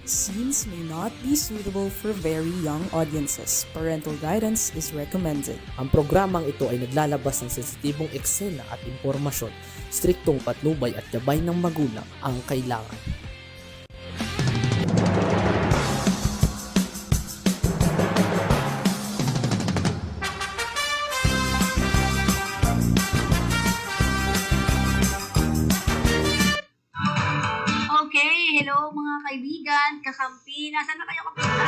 Scenes may not be suitable for very young audiences. Parental guidance is recommended. Ang programang ito ay naglalabas ng sensitibong eksena at impormasyon. Striktong patnubay at gabay ng magulang ang kailangan. Okay, hello mga kaibigan, kakampi. Nasaan na kayo kapunta?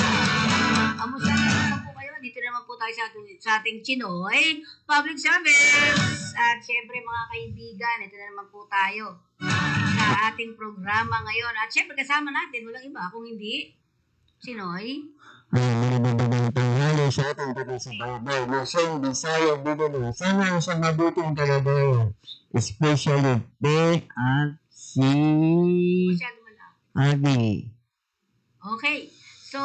Kamusta naman po kayo? Dito naman po tayo sa ating Chinoy Public Service. At syempre mga kaibigan, ito na naman po tayo sa ating programa ngayon. At syempre kasama natin, walang iba kung hindi Chinoy. Magandang tanghali sa ating taga-subaybay, Luzon, Visayas, Mindanao. Sana ang sa mabuting kalagayan, especially Beck at si Masyado malapit. Abby. Okay, so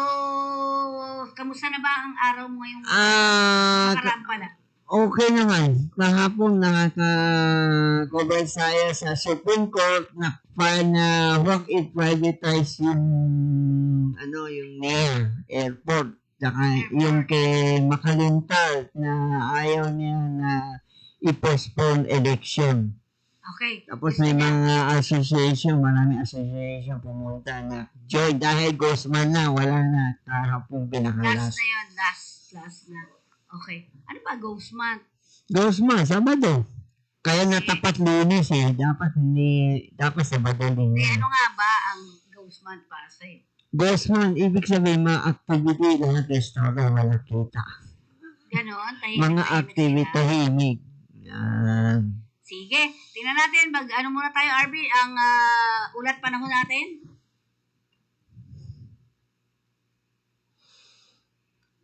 kamusta na ba ang araw mo ngayong nakaraan pala? Okay naman. Kahapon nakaka-cover tayo sa Supreme Court na wag i-privatize yung yung mayor, airport. Tsaka yung kay Makalintal na ayaw niya na i-postpone election. Okay. Tapos may mga association, maraming association pumunta na Joy, dahil Guzman na, wala na. Kahapon Last pinakalas. na yun, last na. Okay. Ano ba Ghost Month? Guzman, Sabado. Kaya natapat Lunes eh. Dapat Sabado din. Eh, ano nga ba ang Ghost Month para sa'yo? Guzman, ibig sabihin mga activity lahat restaurant wala kita. Ganon? Mga activity tahimik. Yan. Sige, tingnan natin. Ano muna tayo, RB? Ang ulat panahon natin?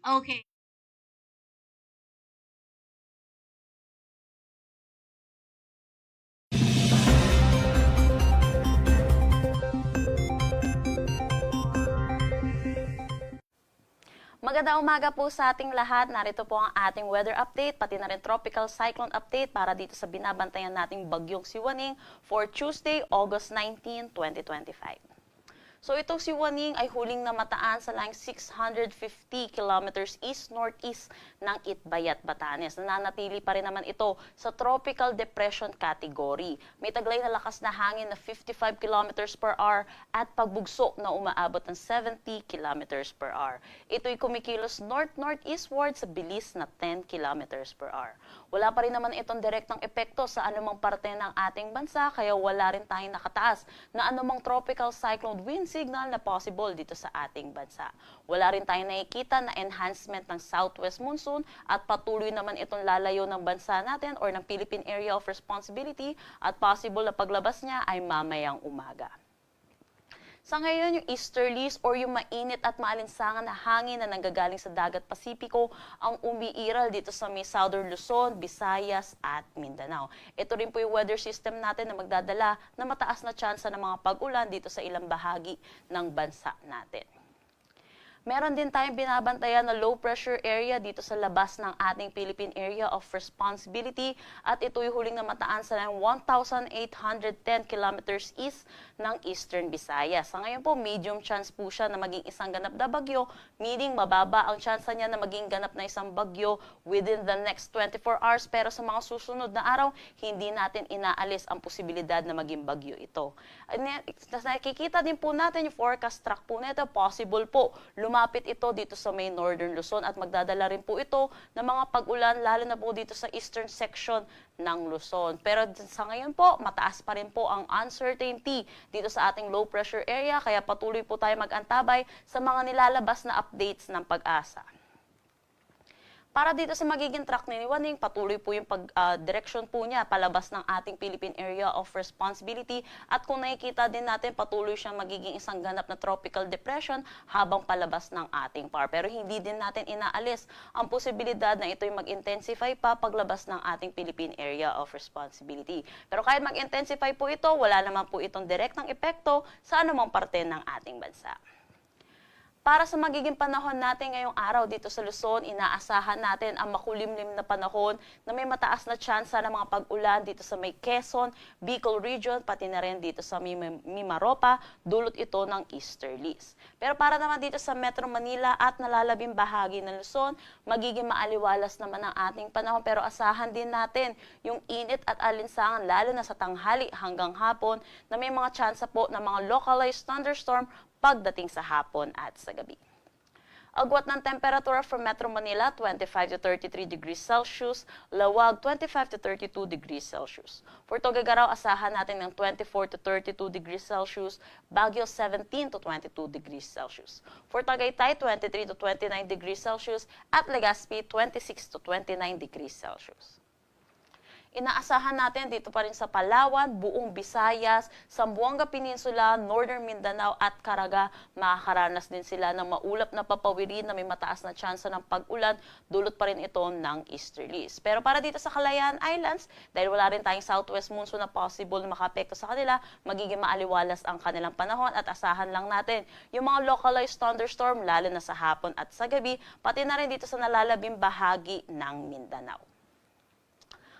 Okay. Magandang umaga po sa ating lahat. Narito po ang ating weather update, pati na rin tropical cyclone update para dito sa binabantayan nating bagyong Siwaning for Tuesday, August 19, 2025. So itong Siwaning ay huling namataan sa line 650 kilometers east-northeast ng Itbayat, Batanes. Nananatili pa rin naman ito sa tropical depression category. May taglay na lakas na hangin na 55 kilometers per hour at pagbugso na umaabot ng 70 kilometers per hour. Ito'y kumikilos north-northeastward sa bilis na 10 kilometers per hour. Wala pa rin naman itong direktang epekto sa anumang parte ng ating bansa, kaya wala rin tayong nakataas na anumang tropical cyclone wind signal na possible dito sa ating bansa. Wala rin tayong nakikita na enhancement ng southwest monsoon at patuloy naman itong lalayo ng bansa natin or ng Philippine Area of Responsibility at possible na paglabas niya ay mamayang umaga. Sa ngayon, yung easterlies or yung mainit at maalinsangan na hangin na nanggagaling sa dagat Pasipiko ang umiiral dito sa may Southern Luzon, Visayas at Mindanao. Ito rin po yung weather system natin na magdadala na mataas na tsansa ng mga pag-ulan dito sa ilang bahagi ng bansa natin. Meron din tayong binabantayan na low pressure area dito sa labas ng ating Philippine Area of Responsibility at ito'y huling namataan sa 1,810 kilometers east ng Eastern Visayas. Sa ngayon po, medium chance po siya na maging isang ganap na bagyo, meaning mababa ang chance niya na maging ganap na isang bagyo within the next 24 hours. Pero sa mga susunod na araw, hindi natin inaalis ang posibilidad na maging bagyo ito. Nakikita din po natin yung forecast track po nito, possible po lumapit ito dito sa may Northern Luzon at magdadala rin po ito ng mga pag-ulan lalo na po dito sa eastern section ng Luzon. Pero sa ngayon po, mataas pa rin po ang uncertainty dito sa ating low pressure area kaya patuloy po tayo mag-antabay sa mga nilalabas na updates ng pag-asa. Para dito sa magiging track ni Waning, patuloy po yung direction po niya palabas ng ating Philippine Area of Responsibility at kung nakikita din natin patuloy siyang magiging isang ganap na tropical depression habang palabas ng ating PAR. Pero hindi din natin inaalis ang posibilidad na ito'y mag-intensify pa paglabas ng ating Philippine Area of Responsibility. Pero kahit mag-intensify po ito, wala naman po itong direktang epekto sa anumang parte ng ating bansa. Para sa magiging panahon natin ngayong araw dito sa Luzon, inaasahan natin ang makulimlim na panahon na may mataas na tsansa ng mga pag-ulan dito sa may Quezon, Bicol Region, pati na rin dito sa Mimaropa, dulot ito ng easterlies. Pero para naman dito sa Metro Manila at nalalabing bahagi ng Luzon, magiging maaliwalas naman ang ating panahon, pero asahan din natin yung init at alinsangan lalo na sa tanghali hanggang hapon na may mga tsansa po ng mga localized thunderstorm pagdating sa hapon at sa gabi. Agwat ng temperatura for Metro Manila, 25 to 33 degrees Celsius, Lawag, 25 to 32 degrees Celsius. For Tuguegarao, asahan natin ng 24 to 32 degrees Celsius, Baguio, 17 to 22 degrees Celsius. For Tagaytay, 23 to 29 degrees Celsius, at Legazpi, 26 to 29 degrees Celsius. Inaasahan natin dito pa rin sa Palawan, buong Visayas, Zamboanga Peninsula, Northern Mindanao at Caraga, makakaranas din sila ng maulap na papawirin na may mataas na tsansa ng pag-ulan, dulot pa rin ito ng easterlies. Pero para dito sa Kalayaan Islands, dahil wala rin tayong southwest monsoon na possible na makapekto sa kanila, magiging maaliwalas ang kanilang panahon at asahan lang natin yung mga localized thunderstorm lalo na sa hapon at sa gabi, pati na rin dito sa nalalabing bahagi ng Mindanao.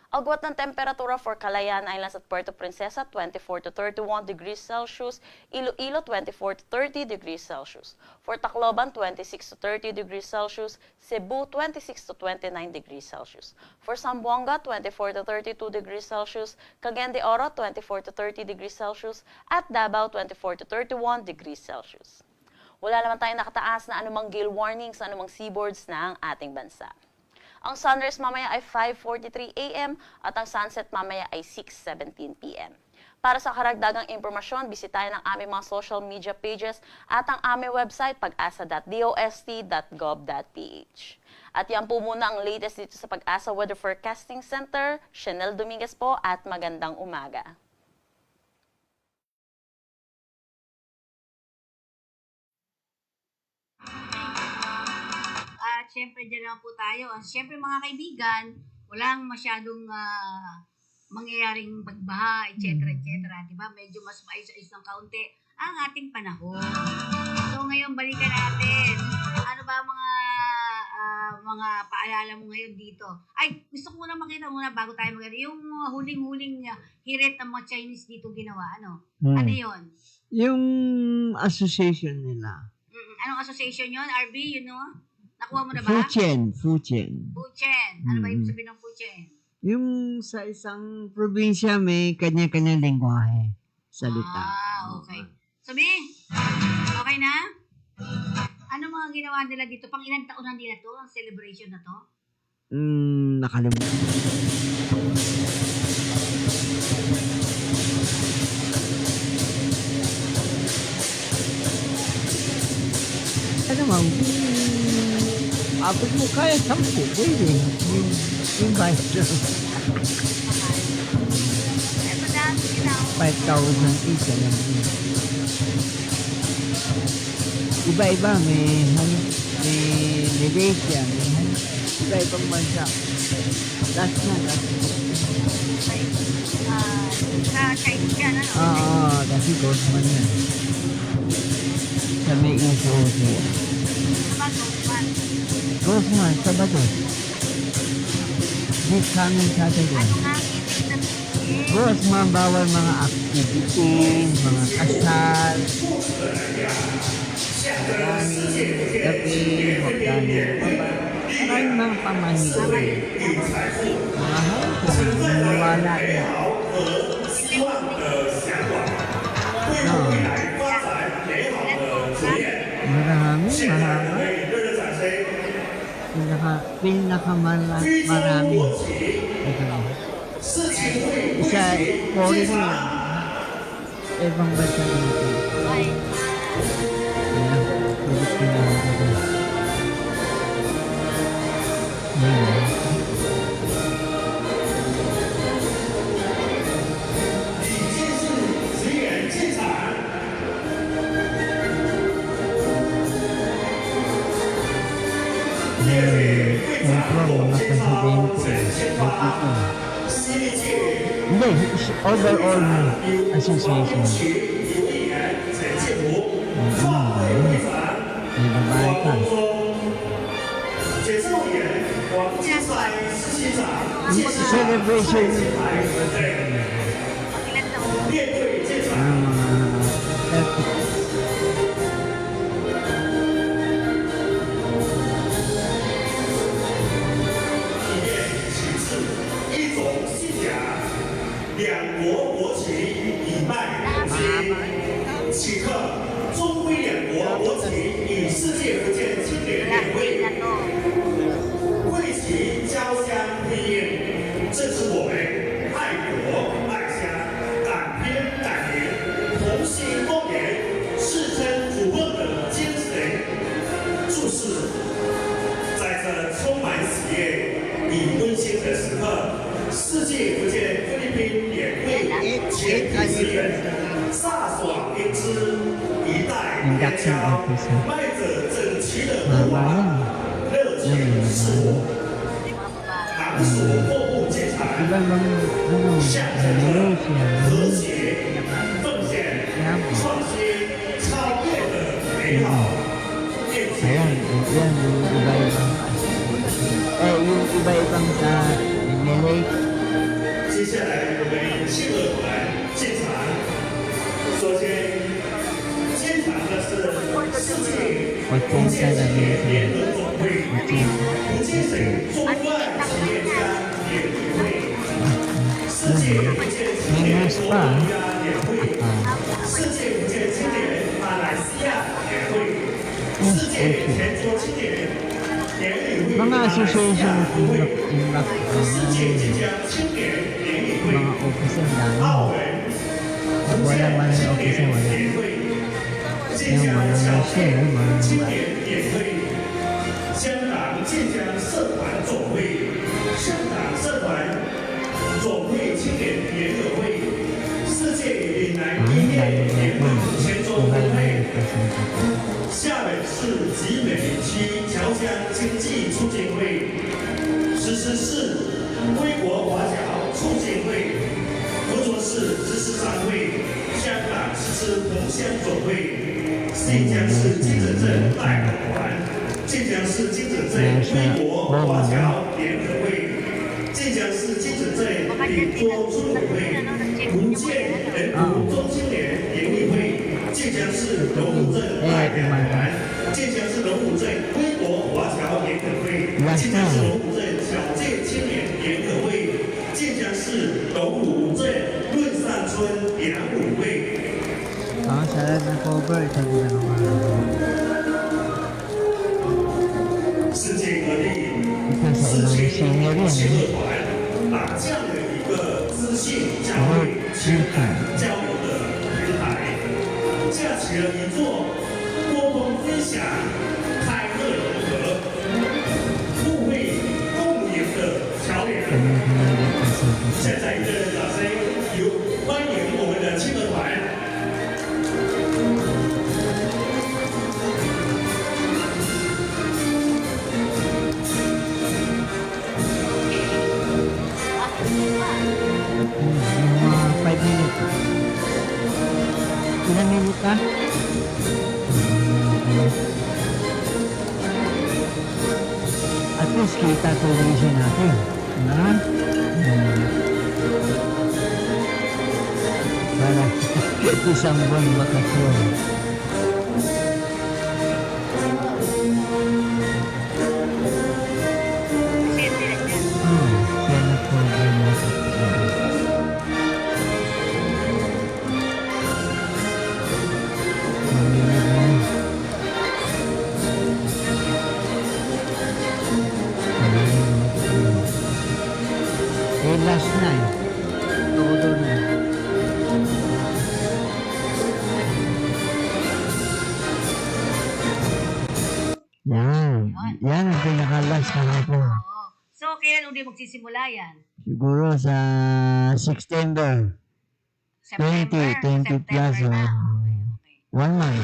Agwat ng temperatura for Kalayaan Islands at Puerto Princesa, 24 to 31 degrees Celsius, Iloilo, 24 to 30 degrees Celsius. For Tacloban, 26 to 30 degrees Celsius, Cebu, 26 to 29 degrees Celsius. For Zamboanga, 24 to 32 degrees Celsius, Cagayan de Oro, 24 to 30 degrees Celsius, at Davao, 24 to 31 degrees Celsius. Wala naman tayong nakataas na anumang gale warning sa anumang seaboards ng ating bansa. Ang sunrise mamaya ay 5:43 a.m. at ang sunset mamaya ay 6:17 p.m. Para sa karagdagang impormasyon, bisitahin ang aming mga social media pages at ang aming website pag-asa.dost.gov.ph. At yan po muna ang latest dito sa Pag-asa Weather Forecasting Center. Chanel Dominguez po at magandang umaga. At syempre, dyan naman po tayo. Syempre mga kaibigan, walang masyadong mangyayaring pagbaha, etc. Diba? Medyo mas maayos-ayos ng kaunti ang ating panahon. So ngayon, balikan natin. Ano ba mga paalala mo ngayon dito? Ay, gusto ko muna makita muna bago tayo maganda. Yung huling-huling hirit ng mga Chinese dito ginawa. Ano? Ano yun? Yung association nila. Anong association yun? RB, you know? Nakuha mo na ba? Fuchen. Fuchen. Ano ba ibig sabihin ng Fuchen? Yung sa isang probinsya may kanya-kanya lingwahe. Salita. Okay. Sabi, okay na? Ano mga ginawa nila dito? Pang ilang taon na nila to? Ang celebration na to? Nakalimutan. Ano ma'am? Abot mo kaya 10, pwede. Yung vice Eh, madami sila. 5,000 each. Alam mo. Iba-iba. May Malaysia. May iba-ibang bansa. Last na. Sa Chinese yan, ano? Kasi Gosman yan. Sa may iso-oso. Sa Gosman. Gosman, Sabado. This coming Saturday. Ano nga ang ibig sabihin? Gosman, bawal mga activities, mga kasal. Gabi, magdani. Maraming mga pamahigay. Mga hapon, wala na. Marami. Marami. Isa, foreign yun. Ibang bansa dito. Ay, Kaya, ulit ko na ako. Mga presidente. Hindi, overall association. May babae pa. Celebration. Ilan taon? Ilan to? 为其交相辉映，这是我们爱国爱乡、敢拼敢赢、同心共勉、誓争不忘的精神。注释：在这充满喜悦与温馨的时刻，世界福建菲律宾联会全体成员飒爽英姿，一代年骄，迈着整齐的步伐，热情似火。 昂首阔步进场，象征着和谐、奉献、创新、超越的美好。面前， Yan, yung iba-ibang yung iba-ibang sa nag-relate. 接下来我们亲俄团进场。首先，进场的是世界福建企业联合总会福建省中外企业家联谊会。 世界福建青年国家联会、世界福建青年马来西亚联会、世界全球青年联谊会 Mga association of 世界晋江青年联谊会、 mga office ang dami. 澳门福建青年联会、晋江侨县青年联会、香港晋江社团总会、香港社团 总会青年联合会、世界岭南医业联盟全州分会，厦门市集美区侨乡经济促进会，石狮市归国华侨促进会，滁州市知识商会，香港石狮同乡总会，晋江市金城镇代表团，晋江市金城镇归国华侨联合会。 晋江市金城镇李庄村委会、福建人民中青年联谊会、晋江市龙虎镇代表团、晋江市龙虎镇归国华侨联合会、晋江市龙虎镇侨界青年联合会、晋江市龙虎镇润善村联舞会。 Sa lahat ng cover, sabi na naman. 世界各地。 世界亲俄团打这样的一个资讯交流、情感交流的平台，架起了一座沟通分享、开乐融合、互惠共赢的桥梁。现在一个掌声，欢迎我们的亲俄团。 Mga 5 minutes. Ilang minutes ka? At least kita television natin. Ha? Para isang buwan bakasyon. Siya na po ay nasa last night. Ako doon na. Yan ang pinaka-last na ako. Oo. So, kailan uli magsisimula yan? Siguro sa September 20 plus. September na. Okay. 1 month.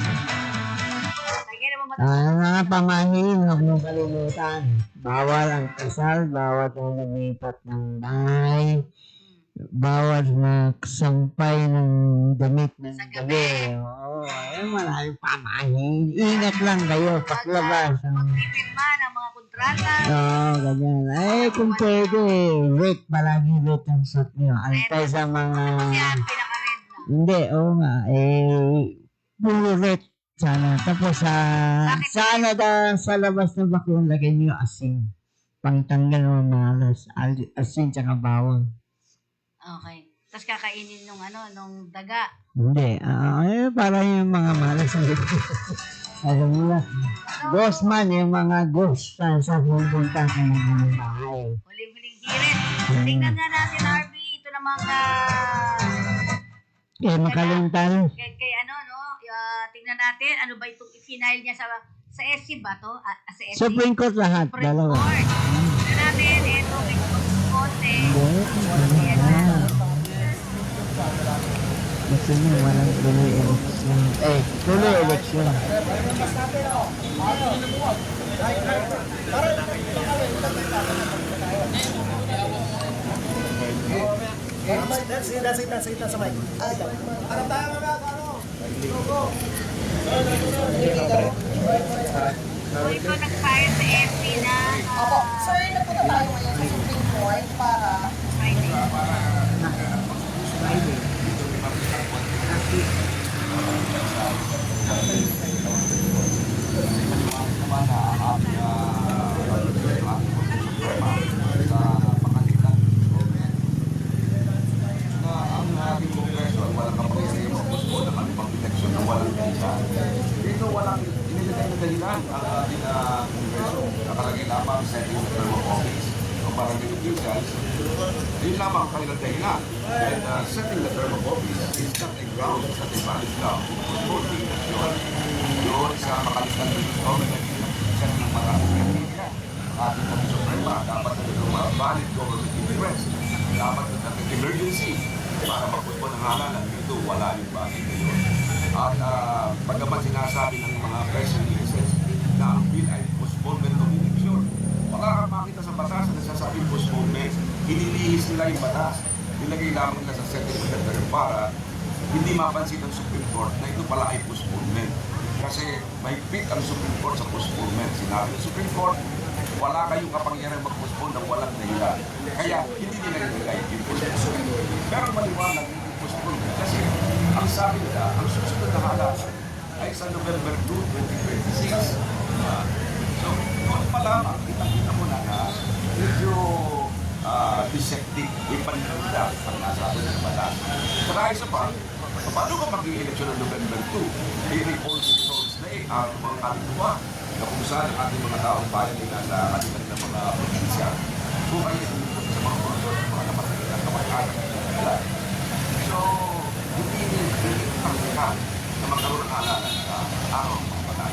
Lagi naman matapos. Mga pamahiin, huwag mong kalimutan. Bawal ang kasal, bawal ang lumipat ng bahay. bawat magsampay ng damit ng Sa gabi. gabi. Oo, maraming pamahin. Ingat lang kayo paglabas. Magpipirma ng mga kontrata. Oo, ganyan. Ay, kung pwede, wait, palagi wait ang suit nyo. Antay sa mga... Kasi yan, pinaka-red na. Hindi, oo nga, puro red sana. Tapos, sa labas ng bakun, lagay nyo asin. Pangtanggal ng malas. Asin tsaka bawang. Okay. Tapos kakainin nung daga. Hindi, para yung mga malas. Alam mo na, ghost man, yung mga ghost sa pupunta sa mga bahay. Huling-huling hirit. Tingnan nga natin, Harvey. Ito namang Makalimtan. kay tingnan natin ano ba itong i-final niya sa SC ba to? Sa SC? Supreme Court lahat, Supreme dalawa. Court. Tingnan natin, ito, may konti. Gusto nyo, walang tuloy election. Tuloy election. So, ito nag-file sa SC na Sir, napunta tayo ngayon sa Supreme Court para Friday. Dito walang inilagay na dahilan ang ating Kongreso. Nakalagay lamang setting the term of office ng barangay officials. Yun lamang ang kanilang dahilan. And setting the term of office is not a ground, it's not a valid ground. For the election, yun sa makalitan ng government, set ng maraming kritika. Ating kami Suprema, dapat na ito mga valid government interest. Dapat na natin emergency para magputpo ng halalan. Ito, wala yung bagay na yun. At pagkaman sinasabi ng mga press releases na ang bill ay postponement ng eleksyon, wala kang makita sa batas na nagsasabing postponement. Inilihis nila yung batas. Nilagay lamang nila sa setting of the term para hindi mapansin ng Supreme Court na ito pala ay postponement. Kasi may fit ang Supreme Court sa postponement. Sinabi ng Supreme Court, wala kayong kapangyarihan mag-postpone ng walang dahilan. Kaya hindi nila nilagay yung postponement. Pero maliwanag yung postponement kasi ang sabi nila, ang susunod na halalan ay sa November 2, 2026. So, noon pa lamang, kita mo na medyo deceptive, may paninda ang nasabi ng batas. Saka isa pa, paano ka mag-i-eleksyon ng November 2? May polls results na ang mga kalituwa na kung saan ang ating mga taong bayan ay nasa kanilang ng mga probinsya. Kung kayo sa mga konsol, mga kapatid na kamag-anak nila. So, hindi pangyakan na magkaroon ng halalan sa araw ng mga patay.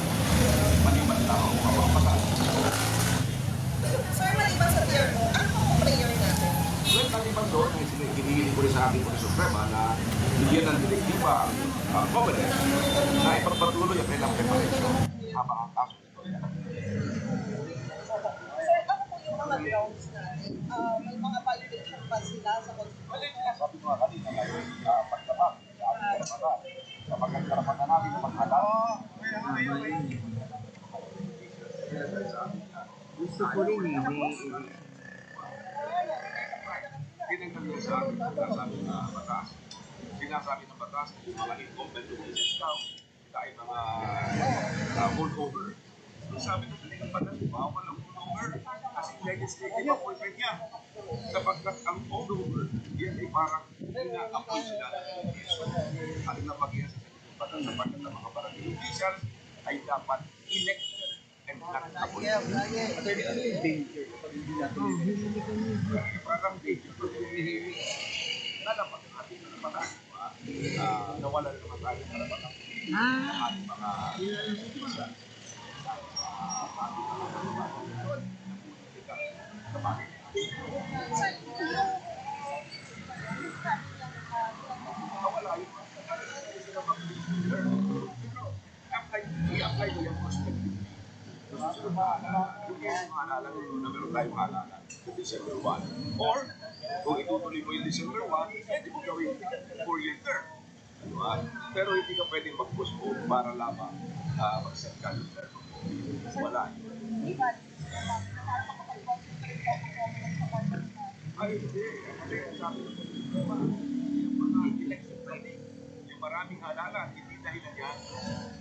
Maliban lang ang mga patay. Sir, maliban sa tier mo, ano ang prayer natin? Well, maliban doon, ay hinihiling ko rin sa ating Kongreso Suprema na bigyan ng direktiba ang Covenant na ipagpatuloy ang kailang preparation habang ang kaso ito ay Sir, ano po yung mga grounds natin? May mga violation ba sila sa Constitution? sabi ko nga kanina ngayon, pagkabak sa ating karapatan, kapag karapatan natin na maghalal. Gusto ko rin Pinagtanong sa akin, sinasabi na batas. Sinasabi ng batas, yung mga incumbent officials daw, dahil mga holdover. Sabi ng pinagtanong batas, bawal ang holdover kasi legislative appointment niya. Sapagkat ang holdover, yan ay parang ina-appoint sila ng officio. Aling na mag-iyan sa pinagtanong batas sapagkat ang mga barangay officials ay dapat elect and not appointed. ano yung danger kapag hindi natin Parang danger pag hinihiling. Lalapat ang ating mga mata. Nawala na naman tayo para baka ating mga isa. Nawala yun. I-apply mo yung prospective. Gusto na yung halalan na meron tayong halalan sa December 1. Or Kung itutuloy mo yung December 1, pwede mo gawin 4-year term. Diba? Pero hindi ka pwedeng mag-postpone para lamang mag-set ka ng term. Wala. Di ba? Nakakapag-concentrate ako sa pagkakas na. Ay, hindi. Kasi sabi ko, yung mga election planning, yung maraming halalan, hindi dahilan yan.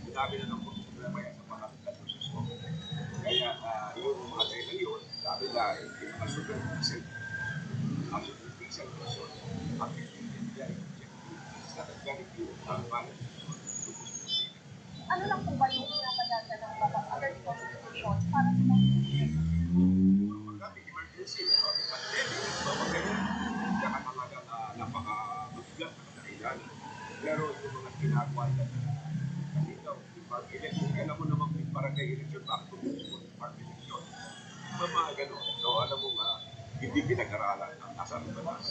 Sinabi na ng Puso Suprema yan sa mga katusus ko. Kaya yung mga dahilan yun, sabi na, yung mga super diesel, ang super diesel person, ang hindi yan sa nag-ganit ang balance. Ano lang po ba yung pinapayagan ng mga other constitution para sa mga Marami emergency, pandemic, mga ganyan. Kaya ka talaga napaka-mabigat na kadahilan. Pero yung mga ginagawa na kasi ikaw, pag-election, alam mo naman yung barangay election back to park election. Mga ganun. So alam mo nga, hindi pinag-aralan ang nasa lugaras.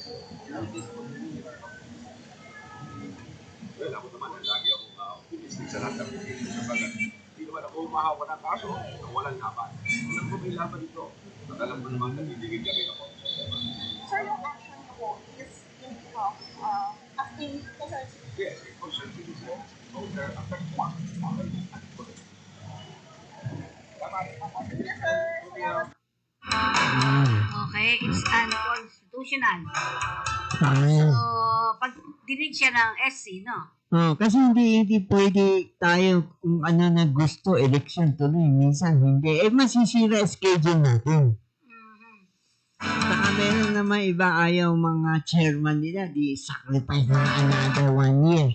Well, ako naman, lagi akong optimistic sa lahat ng application sa bagat. Hindi naman ako umahawa ng kaso ng walang laban. Alam ko may laban ito. At alam ko naman nabibigay kami ako. Sir, yung action ko is in behalf asking concerned citizens. Yes, it concerned citizens, voter, affect one. Tama rin. Yes, sir. Salamat. Okay, it's unconstitutional. Tama. So, pag dinig siya ng SC, no? Kasi hindi pwede tayo kung ano na gusto, election tuloy. Minsan hindi. Masisira schedule natin. Saka meron naman iba ayaw mga chairman nila, di sacrifice na another 1 year.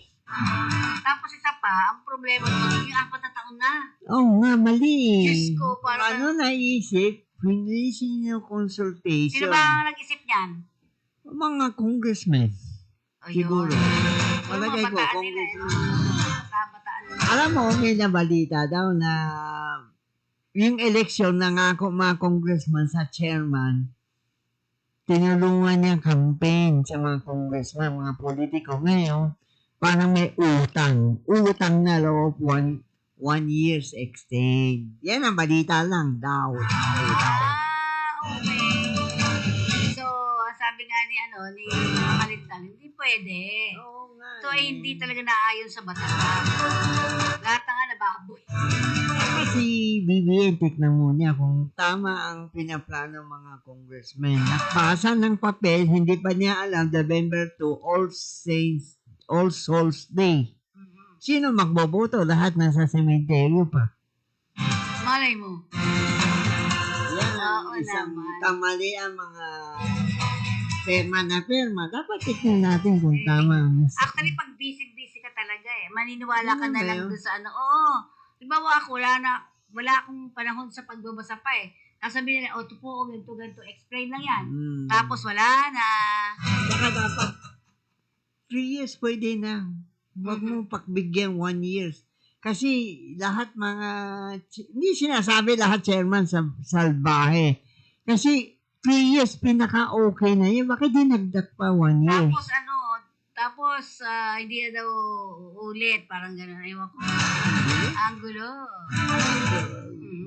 Tapos isa pa, ang problema doon, yung 4 na taon na. Oo nga, mali. Diyos ko, parang- Ano naisip? Hindi sino consultation. Sino ba ang nag-isip niyan? Mga congressmen. Ayun. Siguro. Yung Palagay mga ko, bataan nila, bataan nila. Alam mo, may nabalita daw na yung election na nga mga congressman sa chairman, tinulungan niya campaign sa mga congressman, mga politiko ngayon, parang may utang. Utang na loob, 1 year's exchange. Yan ang balita lang daw. Okay. So, sabi nga ni Kalitan, hindi pwede. Oo nga. So, hindi talaga naayon sa batas. Lahat nga nababoy. Kasi BBM, tignan mo niya kung tama ang pinaplano mga congressmen. Nakbasa ng papel, hindi pa niya alam, November 2, All Souls Day. Sino magboboto? Lahat nasa sementeryo pa. Malay mo. Yan ang Oo isang naman. kamali ang mga perma na perma. Dapat tignan natin kung tama ang Actually, pag busy ka talaga maniniwala ka Ano na ba lang yun? doon sa ano. Oo. Diba ako, wala akong panahon sa pagbabasa pa Kasabihin nila, ito po, ganito, explain lang yan. Tapos wala na. Saka dapat 3 years pwede na. Huwag mo pakbigyan 1 years. Kasi lahat hindi sinasabi lahat chairman sa salbahe. Kasi 3 years pinaka-okay na yun. Bakit dinagdag pa 1 year? Tapos hindi na daw ulit. Parang gano'n. Ewan ko. Ang gulo.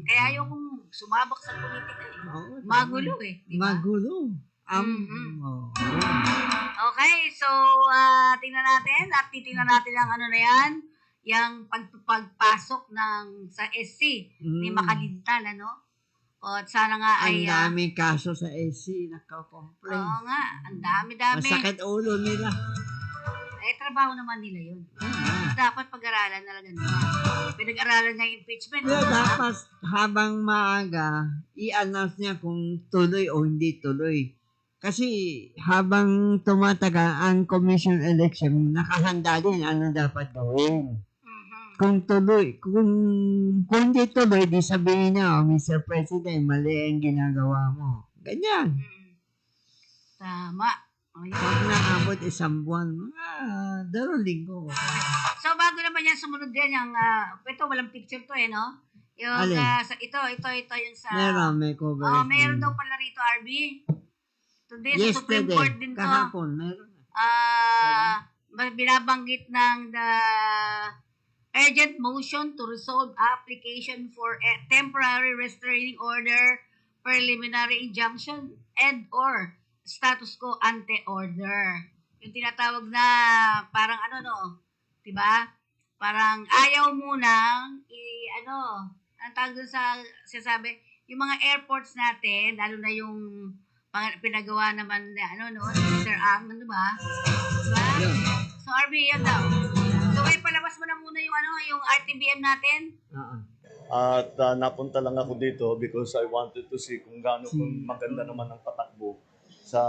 Kaya ayokong sumabak sa politika Oo, Magulo Diba? Magulo. Okay, so tingnan natin at titingnan natin ang ano na yan, yung pagpasok sa SC ni Makalintal, ano? O at sana nga Ang ay... daming kaso sa SC, nakakomplain. Oo nga, ang dami-dami. Masakit ulo nila. Trabaho naman nila yun. Dapat pag-aralan talaga nila. Pinag-aralan nga yung impeachment. Kaya diba? dapat habang maaga, i-announce niya kung tuloy o hindi tuloy. Kasi habang tumatagal ang commission election, nakahanda din ano dapat gawin. Kung tuloy, kung hindi tuloy, di sabihin niya, Mr. President, mali ang ginagawa mo. Ganyan. Tama. Ayun. Pag naabot 1 buwan, mga 2 linggo. So bago naman yan, sumunod din yung, ito walang picture to no? Yung, Alin? ito yung sa... Meron, may coverage. meron din. daw pala rito, RB. Today, sa Supreme Yesterday, Court din to. kahapon, meron. Binabanggit ng the urgent motion to resolve application for a temporary restraining order, preliminary injunction, and or status quo ante order. Yung tinatawag na parang ano no, 'di ba? Parang ayaw munang ang tawag dun sa sinasabi, yung mga airports natin, lalo na yung pinagawa naman na ni Mr. Ang, ano ba? Diba? So RB, yan daw. So palabas mo na muna yung RTBM natin. At napunta lang ako dito because I wanted to see kung gaano kung maganda naman ang patakbo sa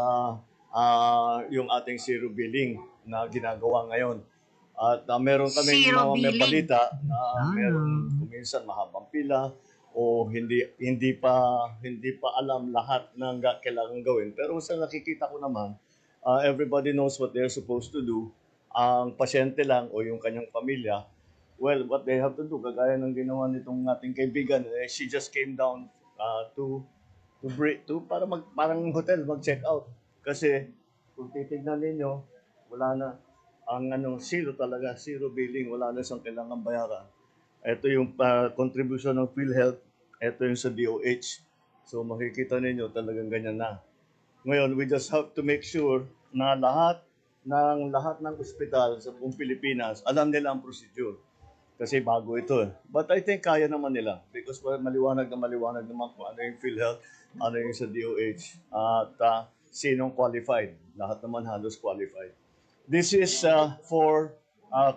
yung ating zero billing na ginagawa ngayon. At meron kami Zero may billing. balita na meron kuminsan mahabang pila o hindi pa alam lahat ng kailangan gawin. Pero sa nakikita ko naman, everybody knows what they're supposed to do. Ang pasyente lang o yung kanyang pamilya, well, what they have to do, kagaya ng ginawa nitong ating kaibigan, she just came down para parang hotel mag-check out. Kasi kung titignan ninyo, wala na ang zero talaga, zero billing, wala na siyang kailangan bayaran. Ito yung contribution ng PhilHealth, ito yung sa DOH. So makikita ninyo talagang ganyan na. Ngayon, we just have to make sure na lahat ng ospital sa buong Pilipinas, alam nila ang procedure. Kasi bago ito eh. But I think kaya naman nila because maliwanag naman kung ano yung PhilHealth, ano yung sa DOH, at sinong qualified. Lahat naman halos qualified. This is for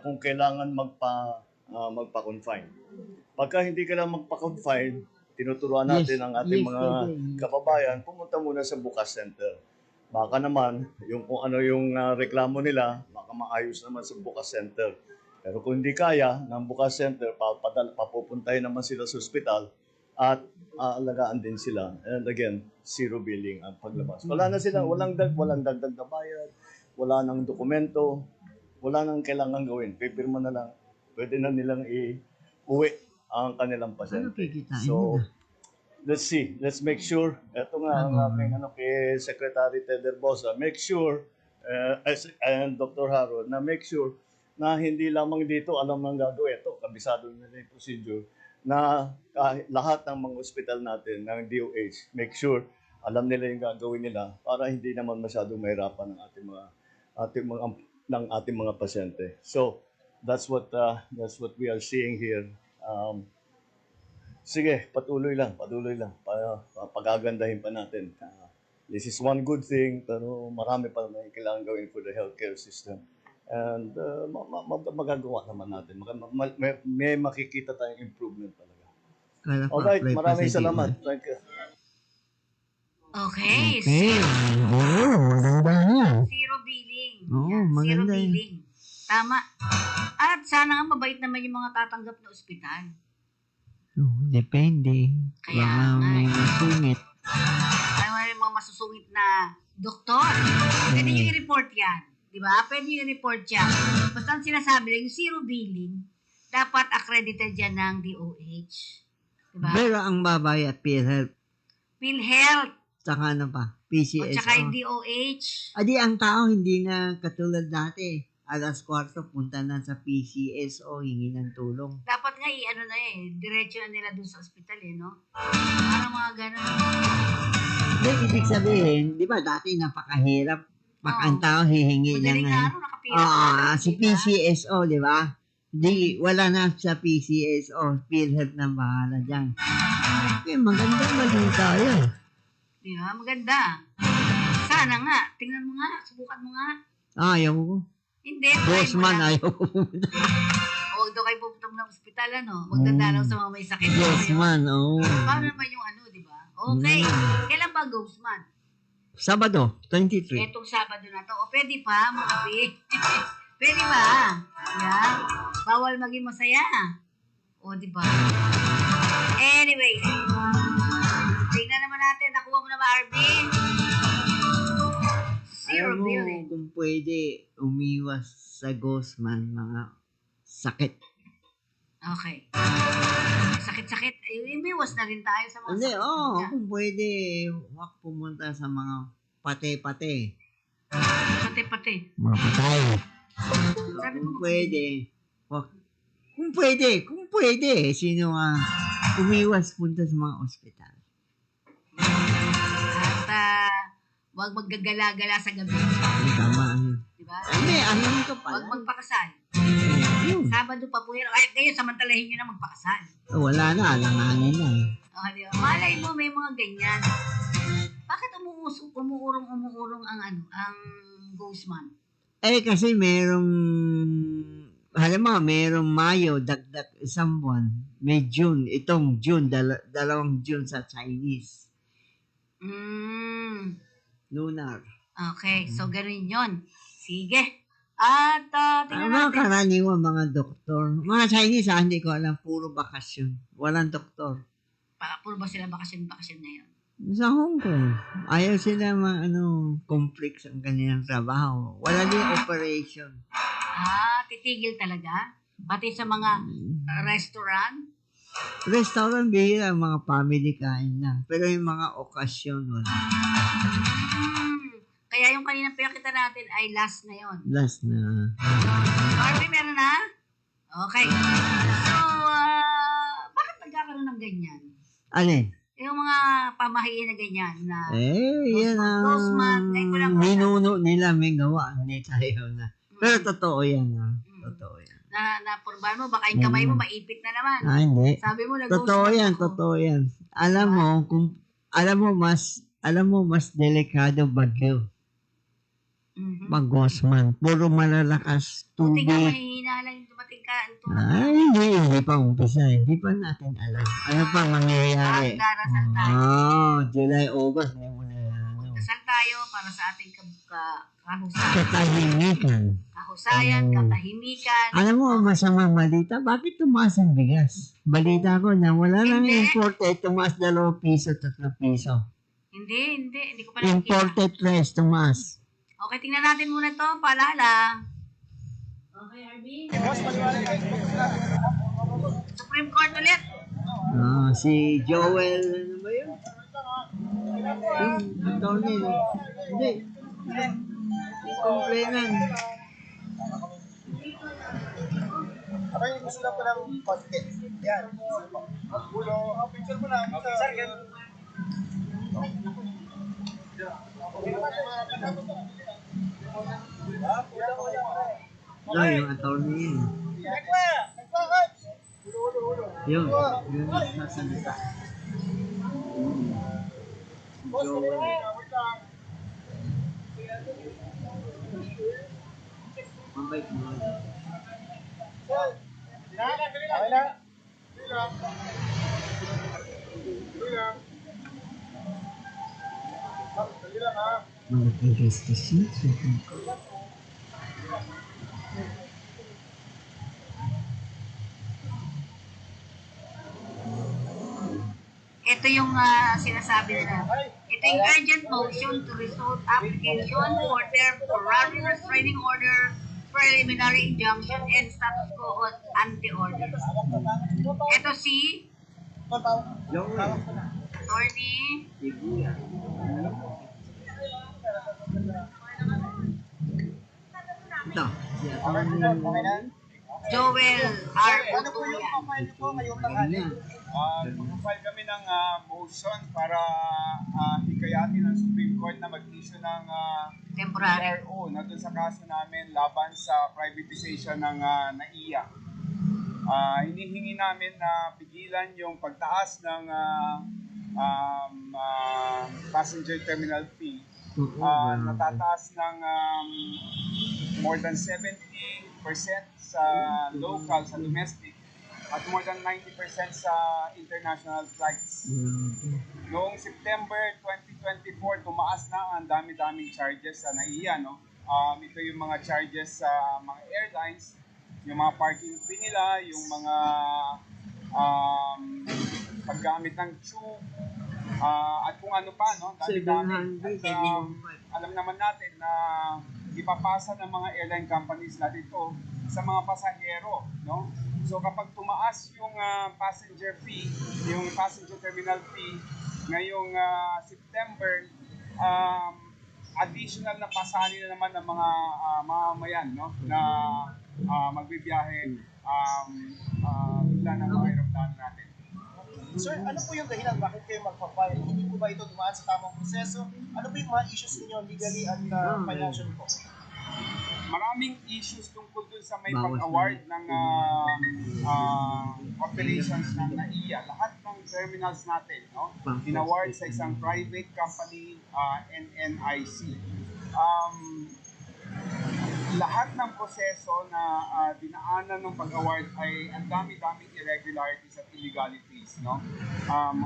kung kailangan magpa-confine. Pagka hindi kailangan magpa-confine, tinuturuan natin ang ating mga kababayan, pumunta muna sa Bukas Center. Baka naman, yung kung ano yung reklamo nila, baka maayos naman sa Bukas Center. Pero kung hindi kaya ng Bukas Center, papupuntahin naman sila sa ospital at alagaan din sila. And again, zero billing ang paglabas. Wala na sila, walang dagdag na bayad, wala nang dokumento, wala nang kailangan gawin. Pipirma na lang, pwede na nilang i-uwi ang kanilang pasyente. So, let's see. Let's make sure. Ito nga ang aking kay Secretary Ted Herbosa. Make sure, and Dr. Harold, na make sure na hindi lamang dito alam nang gagawin. Ito, kabisado nila yung procedure na lahat ng mga ospital natin, ng DOH, make sure alam nila yung gagawin nila para hindi naman masyadong mahirapan ng ating mga pasyente. So, that's what we are seeing here. Sige, patuloy lang. Pagagandahin pa natin. This is one good thing, pero marami pa na kailangan gawin for the healthcare system. And magagawa naman natin. May makikita tayong improvement talaga. Alright, maraming salamat. Thank you. Okay. Maganda yan. Zero billing. Oo, Yan, zero maganda yun. billing. Tama. At sana nga mabait naman yung mga tatanggap na ospital. Depende. Kaya Baka nga may eh. masungit. Ay, may mga masusungit na doktor. Pwede nyo i-report yan. Di ba? Pwede nyo i-report yan. Basta ang sinasabi lang, yung zero billing, dapat accredited yan ng DOH. Di ba? Pero ang babay at PhilHealth, PhilHealth. tsaka ano pa, O PCSO. tsaka yung DOH. Adi, ang tao hindi na katulad dati. Alas 4, punta na sa PCSO, hingi ng tulong. Dapat nga diretso na nila dun sa ospital no? Parang mga ganun. Hindi, ibig sabihin, di ba dati napakahirap. Pag ang tao hihingi niya Madaling ngayon. araw, nakapira. Sa PCSO, di ba? Di, wala na sa PCSO. PhilHealth na bahala dyan. Okay, magandang balita yun. Di ba? Maganda. Sana nga. Tingnan mo nga. Subukan mo nga. Ayaw ko. Hindi. Bossman, ayaw ko pumunta. Huwag daw kayo pupunta ng ospital, Magdadalaw sa mga may sakit. Bossman, oo. Paano naman yung di ba? Okay. Kailan ba Ghostman? Sabado, 23. Etong Sabado na to. O pwede pa, mga pi. Pwede ba? Yan. Bawal maging masaya. O, di ba? Anyway. Tingnan naman natin. Nakuha mo na ba, Arvin? Zero Alam mo, billing. kung pwede umiwas sa Ghostman, mga sakit. Okay. Sakit-sakit. Imiwas na rin tayo sa mga Hindi, sakit. kung pwede, huwag pumunta sa mga pate-pate. Pati-pati. Mga patay. Sabi Kung mo, pwede, huwag. Kung pwede, sino nga umiwas punta sa mga ospital. At Huwag maggagala-gala sa gabi. Ay, tama. Di ba? Hindi, ayun ko Huwag pala. magpakasal. Ayun. Sabado pa po yan. Ay, ngayon, samantalahin nyo na magpakasal. Wala na, alanganin na. Di ba? Malay mo, may mga ganyan. Bakit umuurong ang ghost month? Kasi merong Mayo, dagdag isang buwan. May June, itong June, dalawang June sa Chinese. Lunar. Okay, so ganun yun. Sige. At tingnan Mga natin. karaniwan mga doktor. Mga Chinese, hindi ko alam, puro bakasyon. Walang doktor. Puro ba sila bakasyon na yun? Sa Hong Kong, ayaw sila complex ang kanilang trabaho. Wala din operation. Titigil talaga? Pati sa mga restaurant? Restaurant, bihira, mga family kain lang. Pero yung mga okasyon, wala. Kaya yung kanina pinakita natin ay last na yon. Last na. Barbie, meron na? Okay. So, bakit nagkakaroon ng ganyan? Alin? Yung mga pamahiin na ganyan na Yan ang Ghost month, ngayon ko lang minuno nila, may gawa. Hindi tayo na. Pero totoo yan. Totoo yan. napurbahan mo, baka yung kamay mo maipit na naman. Hindi. Sabi mo, nag-ghost Totoo month yan, ako. totoo yan. Alam mo mas delikado bagyo. Pag ghost month. Puro malalakas Buti tubig. nga, mahihina lang yung dumating ka. Ay, hindi pa umpisa. Hindi pa natin alam. Ano pa mangyayari? Darasal tayo. July, August. Hindi mo na Dasal tayo para sa ating kahusayan. katahimikan. Kahusayan, katahimikan. Alam mo, masamang balita, bakit tumaas ang bigas? Balita ko na wala nang Hindi. imported, tumaas 2 piso, 3 piso. Hindi ko pa nakikita. Imported rice, tumaas. Okay, tingnan natin muna to, paalala. Okay, Arby. Supreme Court ulit. Si Joel, ano ba yun? Yung attorney, hindi. Complainant. Ako yung gusto lang ko ng content. Yan. Ulo, picture mo na. Sir, ganun. Yung attorney yun. Yun sasalita. Joel. Mabait mo. Okay na? Malaking justice. Ito yung sinasabi nila. Ito yung urgent motion to resolve application for temporary restraining order, preliminary injunction, and status quo ante-order. Ito si Joel. Attorney Ibuya. Ito. Si attorney. Joel R. Ano po yung Otuya. profile niyo po ngayong tanghali? Mag-file kami ng motion para hikayatin ng Supreme Court na mag-issue ng Temporary. PRO na dun sa kaso namin laban sa privatization ng NAIA. Hinihingi namin na pigilan yung pagtaas ng passenger terminal fee. Natataas ng more than 70% sa local, sa domestic, at more than 90% sa international flights. Noong September 2024, tumaas na ang dami-daming charges sa NAIA. No? Ito yung mga charges sa mga airlines, yung mga parking fee nila, yung mga paggamit ng tube, at kung ano pa, no? Dami-dami. At, alam naman natin na ipapasa ng mga airline companies natin ito sa mga pasahero, no? So kapag tumaas yung passenger fee, yung passenger terminal fee ngayong September, additional na pasanin na naman ng mga mamamayan, no? Na magbibiyahe mula ng mga aeroplano natin. Sir, ano po yung dahilan bakit kayo magpa-file? Hindi po ba ito dumaan sa tamang proseso? Ano po yung mga issues ninyo legally at financially po? Maraming issues tungkol dun sa may pag-award ng operations ng NAIA. Lahat ng terminals natin, no? In-award sa isang private company, NNIC. Lahat ng proseso na dinaanan ng pag-award ay ang dami-daming irregularities at illegalities, no?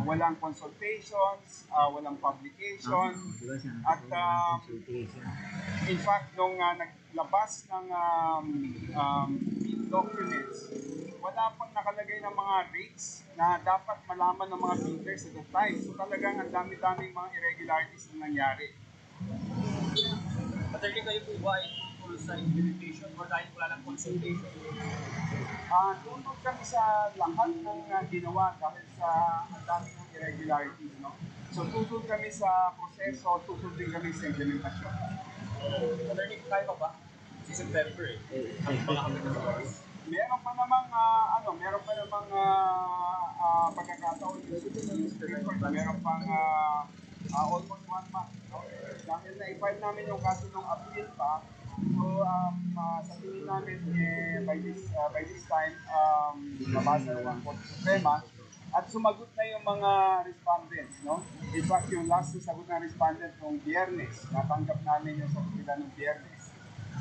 Walang consultations, walang publication, at in fact, nung naglabas ng bid documents, wala pang nakalagay ng mga rates na dapat malaman ng mga bidders at the time. So talagang ang dami-daming mga irregularities na nangyari. Attorney, kayo po ba ay tungkol sa implementation or dahil wala lang consultation? Tungkol kami sa lahat ng ginawa dahil sa ang dami ng irregularities, no? So tutol kami sa proseso, tutol din kami sa implementasyon. Attorney, kaya pa ba? Si September ang mga kami na sa Meron pa namang pagkakataon yung Supreme Court, meron pang almost 1 month, no? Dahil na-file namin yung kaso ng appeal pa, so sa tingin namin by this time mabasa na ang Korte Suprema at sumagot na yung mga respondents, no? In fact, yung last na sagot ng respondent ng Biyernes, natanggap namin yung sagot nila ng Biyernes.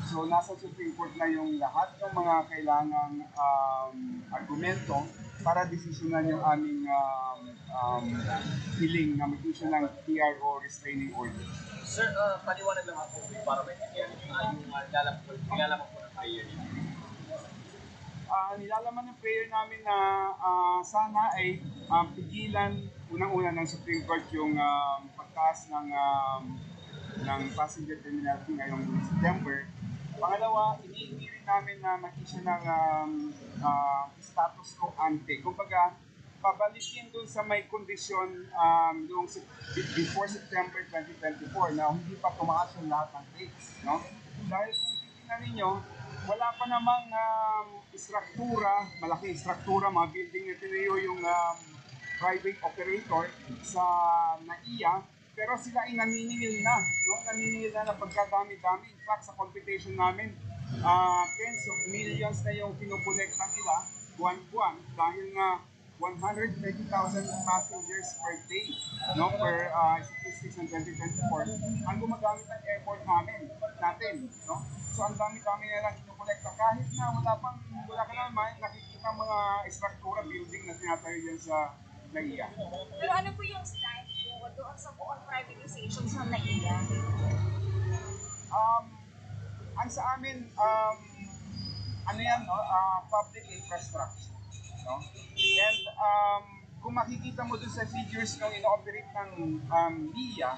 So, nasa Supreme Court na yung lahat ng mga kailangang argumento para desisyonan yung aming hiling na mag-issue ng TRO restraining order. Sir, paliwanag lang ako para may yung nilalaman po ng prayer. Nilalaman ng prayer namin na sana ay pigilan unang-una ng Supreme Court yung pagtaas ng passenger terminal fee ngayong September. Pangalawa, iniingi rin namin na mag-issue ng status quo ante. Kumbaga, pabalikin dun sa may kondisyon before September 2024 na hindi pa tumaas yung lahat ng rates, no? Dahil kung titignan ninyo, wala pa namang istruktura, malaking istruktura, mga building na tinayo yung private operator sa NAIA, pero sila ay naniningil na, no? Naniningil na pagkadami-dami. In fact, sa computation namin, tens of millions na yung kinukolekta nila buwan-buwan dahil nga 130,000 passengers per day, no? Per statistics ng 2024 ang gumagamit ng airport natin, no? So ang dami-dami na lang kinukolekta kahit na wala ka naman nakikita mga istruktura building na tinatayo dyan sa NAIA. Pero ano po yung stand po doon sa buong privatization sa NAIA? Ang sa amin, public infrastructure, no? And kung makikita mo dun sa figures ng ino-operate ng NIA,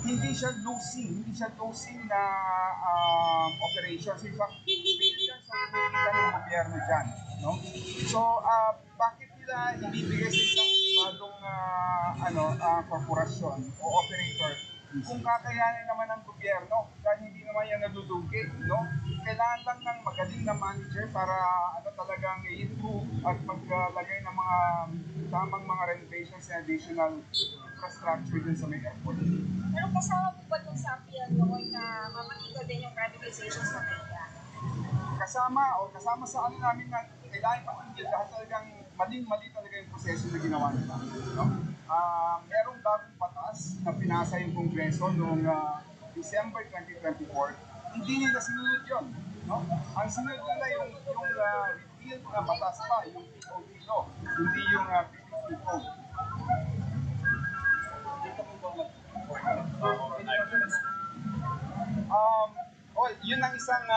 hindi siya losing na operations. In fact, billions ang kumikita ng gobyerno dyan, no? So, bakit nila ibibigay sa isang pribadong korporasyon o operator kung kakayanin naman ng gobyerno dahil hindi naman yan nadudugit, no? Kailangan lang ng magaling na manager para talagang i-improve at maglagay ng mga tamang mga renovations and additional infrastructure dun sa may airport. Pero kasama po ba dun sa appeal noon na mamatigil din yung privatization sa NAIA? Kasama sa ano namin na kailangan patigil dahil talagang mali talaga yung proseso na ginawa nila, no? Merong bagong batas na pinasa yung Kongreso noong December 2024. Hindi nila sinunod yun, no? Ang sinunod nila yung repealed na batas pa, yung POV law, hindi yung PPP code. Yun ang isang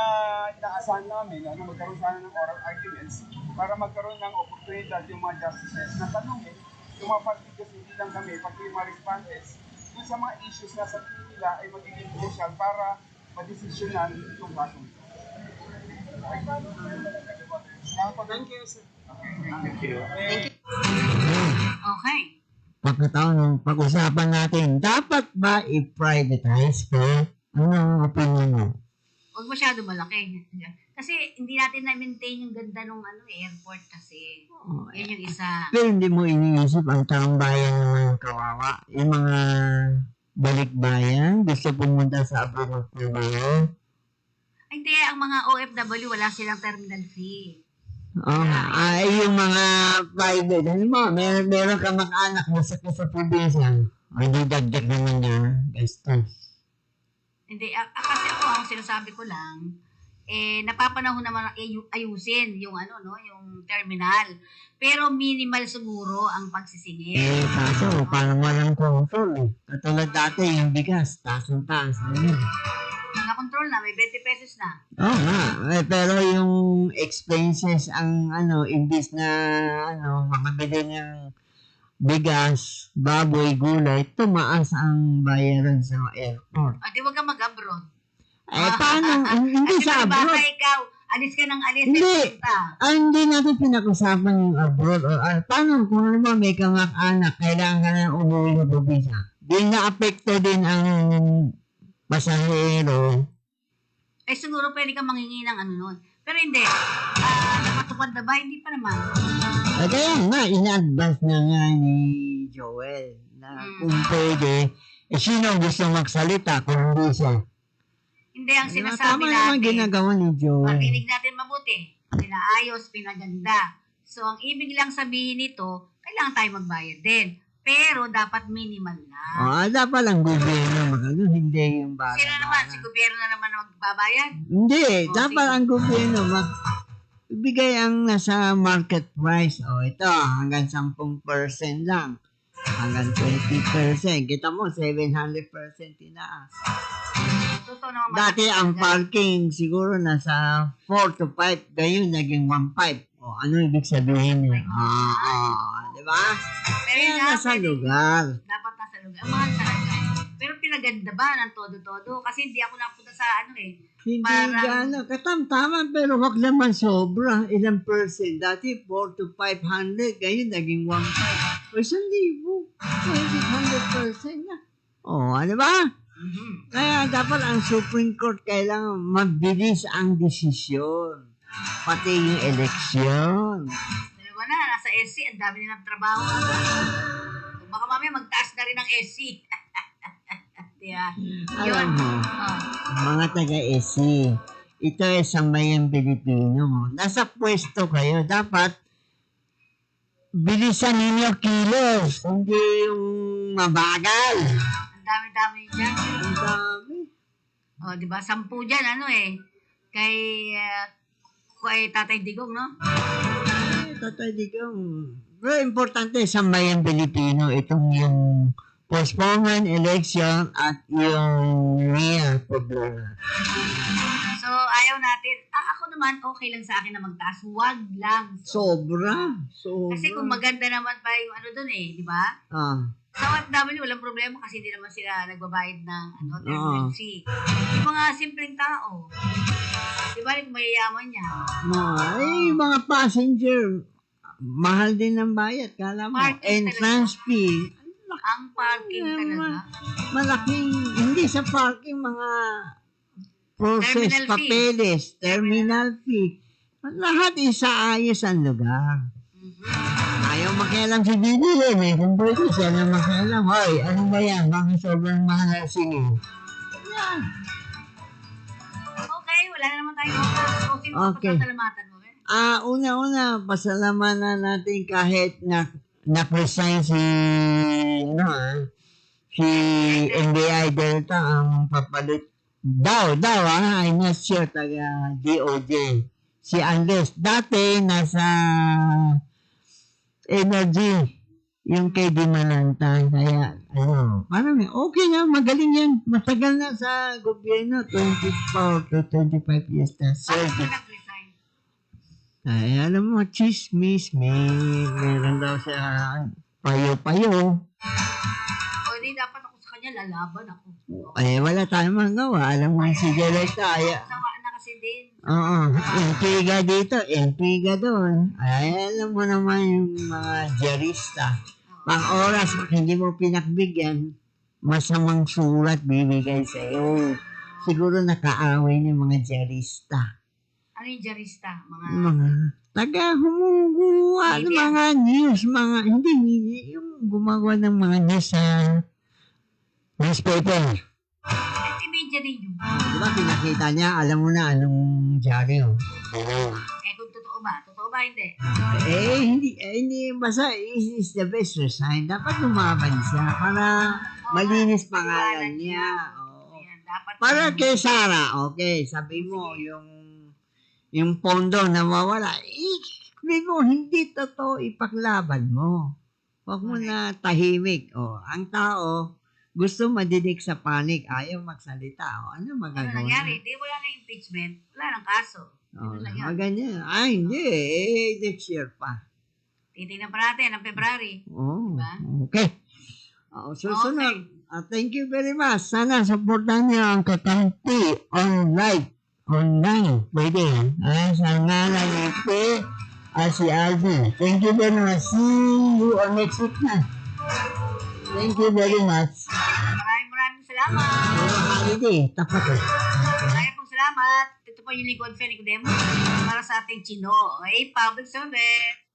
inaasahan namin, magkaroon sana ng oral arguments para magkaroon ng oportunidad yung mga justices na tanungin yung mga partidos, hindi lang kami, pati yung mga respondents, dun sa mga issues na sa tingin nila ay magiging crucial para madesisyonan itong kaso. Thank you, sir. Thank you. Okay. Pagkataon, pag-usapan natin, dapat ba i-privatize ko? Ano ang opinion mo? Huwag masyado malaki. Kasi hindi natin na-maintain yung ganda ng airport kasi. Yun yung isa. Pero hindi mo iniisip ang taong bayan naman kawawa. Yung mga balikbayan, gusto pumunta sa abroad ng bayan. Hindi, ang mga OFW wala silang terminal fee. Yung mga private, meron ka mag-anak mo sa probinsya. Hindi dagdag naman niya, gastos. Hindi, kasi ako, ang sinasabi ko lang, napapanahon naman ayusin yung yung terminal. Pero minimal siguro ang pagsisingil. Kaso, parang walang control. Katulad dati, yung bigas, taas-taas. Na-control na, may 20 pesos na. Oo nga. Pero yung expenses ang imbis na makabili ng bigas, baboy, gulay, tumaas ang bayaran sa airport. Di wag ka mag-abroad. Paano? Hindi sa abroad. Basta ikaw, alis ka ng alis. Hindi natin pinag-usapan yung abroad. Paano kung may kamag-anak, kailangan ka na umuwi na probinsya? Di na-apekto din ang pasahero. Siguro pwede ka manghingi ng nun. Pero hindi. Napatupad na ba? Hindi pa naman. Kaya nga, in-advance na nga ni Joel na kung pwede, sino gusto magsalita kung hindi siya? Hindi, ang sinasabi Tama naman ginagawa ni Joel. Pakinig natin mabuti. Pinaayos, pinaganda. So, ang ibig lang sabihin nito, kailangan tayo magbayad din. Pero, dapat minimal lang. Dapat lang gobyerno hindi yung bata. Sino naman? Si gobyerno na naman magbabayad? Hindi, dapat ang gobyerno ibigay ang nasa market price. Ito, hanggang 10% lang. Hanggang 20%. Kita mo, 700% tinaas. Dati ang parking siguro nasa 4 to 5, ngayon naging 1.5. Ano ibig sabihin niya? Di ba? Pero nasa lugar. Dapat nasa lugar. Ang mahal talaga. Pero pinaganda ba ng todo-todo? Kasi hindi ako napunta sa Hindi gano'n. Katamtaman, pero wag naman sobra. Ilang percent? Dati 4 to 500, ngayon naging 1.5. O 1,000. 100% na. Ano ba? Kaya dapat ang Supreme Court kailangan mabilis ang desisyon. Pati yung eleksyon. Dalawa na, nasa SC, ang dami nilang trabaho. Baka mamaya magtaas na rin ang SC. Diba? Alam mo, mga taga-SC, ito ay sambayang Pilipino. Nasa pwesto kayo, dapat bilisan ninyo kilos, hindi yung mabagal. Dami-dami dyan. Ang dami. Diba? 10 dyan, kay Tatay Digong, no? Tatay Digong. Pero importante sa mayang Pilipino, itong yung postponement, election, at yung real problema. So, ayaw natin. Ako naman, okay lang sa akin na magtaas. Wag lang. Sobra. Kasi kung maganda naman pa yung doon di ba? Sa OFW, walang problema kasi hindi naman sila nagbabayad ng terminal fee. Yung mga simpleng tao, di ba kung mayayaman niya? Mga passenger, mahal din ng bayad. Kala mo, entrance fee. Ang parking talaga. Malaking, hindi sa parking, mga process, Terminal papeles, terminal fee. Lahat isaayos ang lugar. Ayaw makialam si Didi kung pwede siya na makialam. Hoy, ano ba yan? Bakit sobrang mahal na singin? Yan. Okay, wala na naman tayo. Sino Okay. pasalamatan mo? Una-una, pasalamatan natin kahit na-resign si NBI Delta ang papalit. Daw, I'm not sure, taga DOJ. Si Andres, dati nasa energy, yung kay Dimananta. Kaya, parang okay na, magaling yan. Matagal na sa gobyerno, 24 to 25 years na. Ay, alam mo, chismis, meron daw siya payo-payo. Di dapat ako sa kanya, lalaban ako. Wala tayong magawa. Alam mo, si Directa, Sama na kasi din. intriga dito, intriga doon. Ay, alam mo naman yung mga jarista. Pang oras, hindi mo pinakbigyan, masamang sulat bibigay sa'yo. Siguro nakaaway ng mga jarista. Ano yung jarista? Mga taga-humuguha ng Media. mga news, hindi, yung gumagawa ng mga news sa newspaper. Si media din yun. Di ba pinakita niya, alam mo na anong dyaryo. Kung totoo ba? Totoo ba hindi? Hindi, basta is the best resign. Dapat lumaban siya para malinis pangalan niya. Oo. Ayan, dapat. Para kay Sara, okay, sabi mo, yung pondo na mawala, sabi mo, hindi totoo, ipaglaban mo. Huwag mo na tahimik. Ang tao, gusto madidik sa panik, ayaw magsalita. Ano Ano magagawa? nangyari? Di wala na impeachment. Wala nang kaso. Ano lang yan? Ganyan. Hindi. Next year pa. Titignan pa natin ang February. Diba? Okay. Susunod. Thank you very much. Sana supportan niyo ang Kakampi online. Pwede. Sa ngalan ni Pe, si Alvin. Thank you very much. See you on next week na. Thank you very much. Maraming salamat. Holiday. Tapat eh. Maraming pong salamat. Ito po yung lingkod Fe Nicodemo para sa ating Chino. Okay, public service.